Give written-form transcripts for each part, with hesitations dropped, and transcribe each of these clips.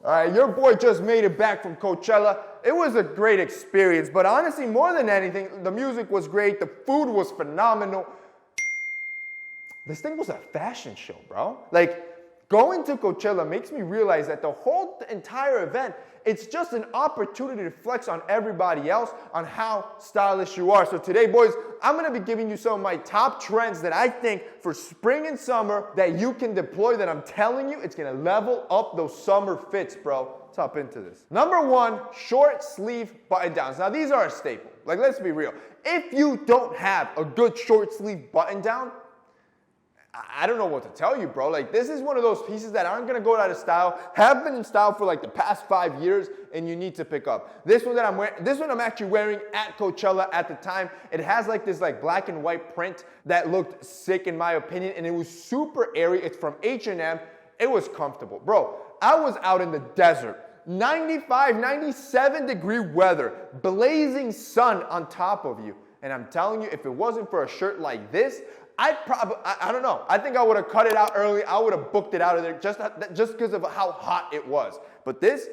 All right, your boy just made it back from Coachella. It was a great experience, but honestly, more than anything, the music was great, the food was phenomenal. This thing was a fashion show, bro. Like, going to Coachella makes me realize that the whole entire event, it's just an opportunity to flex on everybody else on how stylish you are. So today, boys, I'm going to be giving you some of my top trends that I think for spring and summer that you can deploy, that I'm telling you, it's going to level up those summer fits, bro. Let's hop into this. Number one, short sleeve button downs. Now, these are a staple. Like, let's be real. If you don't have a good short sleeve button down, I don't know what to tell you, bro. Like, this is one of those pieces that aren't going to go out of style, have been in style for like the past 5 years, and you need to pick up. This one that I'm wearing, this one I'm actually wearing at Coachella at the time. It has like this like black and white print that looked sick in my opinion, and it was super airy. It's from H&M. It was comfortable. Bro, I was out in the desert. 95, 97 degree weather, blazing sun on top of you. And I'm telling you, if it wasn't for a shirt like this, I don't know. I think I would have cut it out early. I would have booked it out of there just because of how hot it was. But this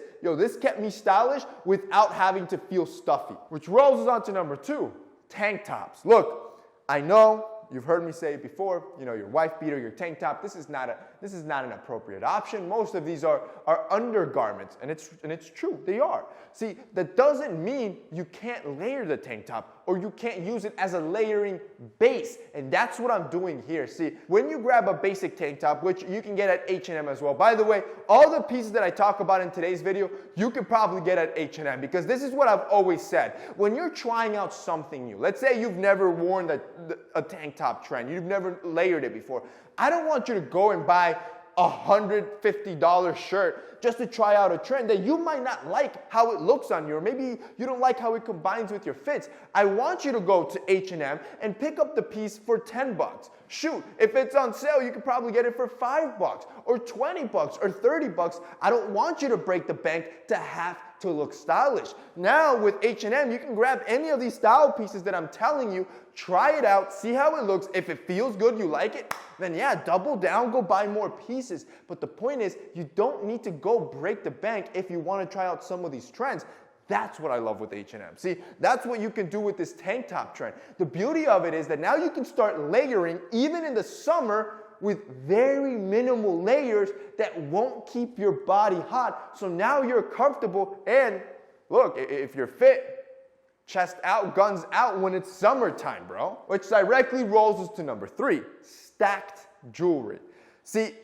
kept me stylish without having to feel stuffy. Which rolls us on to number two, tank tops. Look, I know you've heard me say it before, your wife beater, your tank top, this is not an appropriate option. Most of these are undergarments, and it's true, they are. See, that doesn't mean you can't layer the tank top or you can't use it as a layering base, and that's what I'm doing here. See, when you grab a basic tank top, which you can get at H&M as well. By the way, all the pieces that I talk about in today's video, you can probably get at H&M, because this is what I've always said. When you're trying out something new, let's say you've never worn a tank top trend, you've never layered it before, I don't want you to go and buy a $150 shirt just to try out a trend that you might not like how it looks on you, or maybe you don't like how it combines with your fits. I want you to go to H&M and pick up the piece for 10 bucks. Shoot, if it's on sale, you could probably get it for 5 bucks or 20 bucks or 30 bucks. I don't want you to break the bank to have to look stylish. Now with H&M, you can grab any of these style pieces that I'm telling you, try it out, see how it looks. If it feels good, you like it, then yeah, double down, go buy more pieces. But the point is, you don't need to go break the bank if you want to try out some of these trends. That's what I love with H&M. See, that's what you can do with this tank top trend. The beauty of it is that now you can start layering even in the summer with very minimal layers that won't keep your body hot. So now you're comfortable, and look, if you're fit, chest out, guns out when it's summertime, bro. Which directly rolls us to number three, stacked jewelry. See,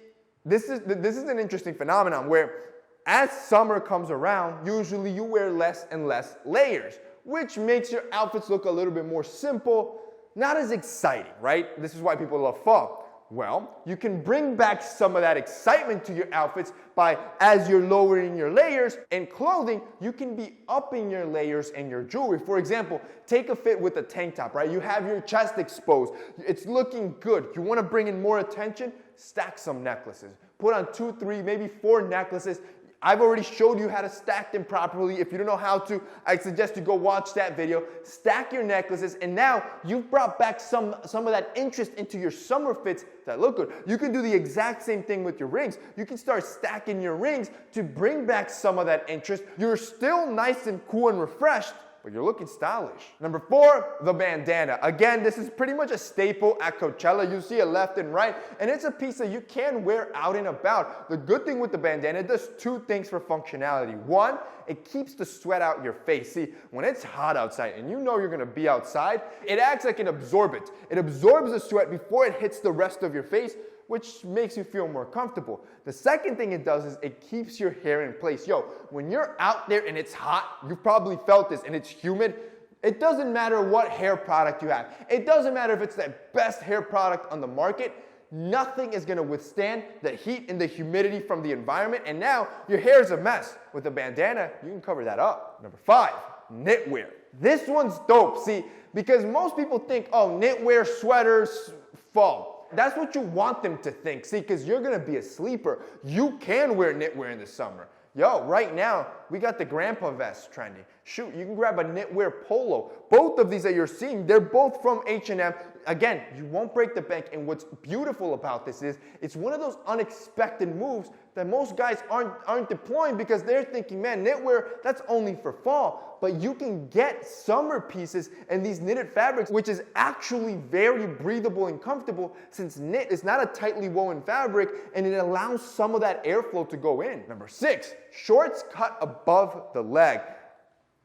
this is an interesting phenomenon where as summer comes around, usually you wear less and less layers, which makes your outfits look a little bit more simple, not as exciting, right? This is why people love fall. Well, you can bring back some of that excitement to your outfits by, as you're lowering your layers and clothing, you can be upping your layers and your jewelry. For example, take a fit with a tank top, right? You have your chest exposed. It's looking good. You want to bring in more attention? Stack some necklaces. Put on 2, 3, maybe 4 necklaces. I've already showed you how to stack them properly. If you don't know how to, I suggest you go watch that video. Stack your necklaces, and now you've brought back some of that interest into your summer fits that look good. You can do the exact same thing with your rings. You can start stacking your rings to bring back some of that interest. You're still nice and cool and refreshed, but you're looking stylish. Number 4, the bandana. Again, this is pretty much a staple at Coachella. You see it left and right, and it's a piece that you can wear out and about. The good thing with the bandana, it does 2 things for functionality. 1, it keeps the sweat out your face. See, when it's hot outside and you know you're gonna be outside, it acts like an absorbent. It absorbs the sweat before it hits the rest of your face, which makes you feel more comfortable. The second thing it does is it keeps your hair in place. Yo, when you're out there and it's hot, you've probably felt this, and it's humid, it doesn't matter what hair product you have. It doesn't matter if it's the best hair product on the market. Nothing is gonna withstand the heat and the humidity from the environment, and now your hair is a mess. With a bandana, you can cover that up. Number 5, knitwear. This one's dope, see, because most people think, oh, knitwear, sweaters, fall. That's what you want them to think, see, because you're going to be a sleeper. You can wear knitwear in the summer. Yo, right now, we got the grandpa vest trending. Shoot, you can grab a knitwear polo. Both of these that you're seeing, they're both from H&M. again, you won't break the bank. And what's beautiful about this is it's one of those unexpected moves that most guys aren't deploying because they're thinking, man, knitwear, that's only for fall. But you can get summer pieces and these knitted fabrics, which is actually very breathable and comfortable since knit is not a tightly woven fabric and it allows some of that airflow to go in. Number 6, shorts cut above the leg.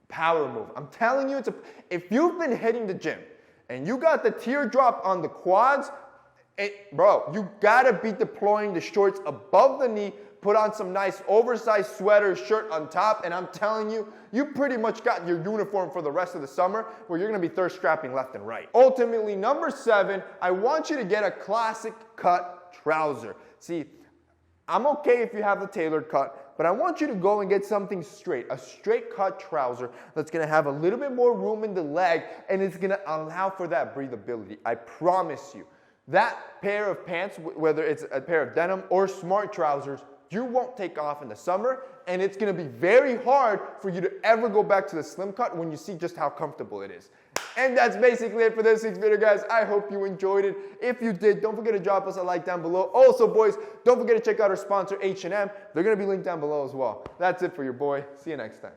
Power move. I'm telling you, if you've been hitting the gym and you got the teardrop on the quads, bro, you gotta be deploying the shorts above the knee, put on some nice oversized sweater, shirt on top, and I'm telling you, you pretty much got your uniform for the rest of the summer where you're gonna be thirst strapping left and right. Ultimately, number 7, I want you to get a classic cut trouser. See, I'm okay if you have the tailored cut, but I want you to go and get something straight, a straight cut trouser that's gonna have a little bit more room in the leg and it's gonna allow for that breathability. I promise you. That pair of pants, whether it's a pair of denim or smart trousers, you won't take off in the summer, and it's gonna be very hard for you to ever go back to the slim cut when you see just how comfortable it is. And that's basically it for this week's video, guys. I hope you enjoyed it. If you did, don't forget to drop us a like down below. Also, boys, don't forget to check out our sponsor, H&M. They're gonna be linked down below as well. That's it for your boy. See you next time.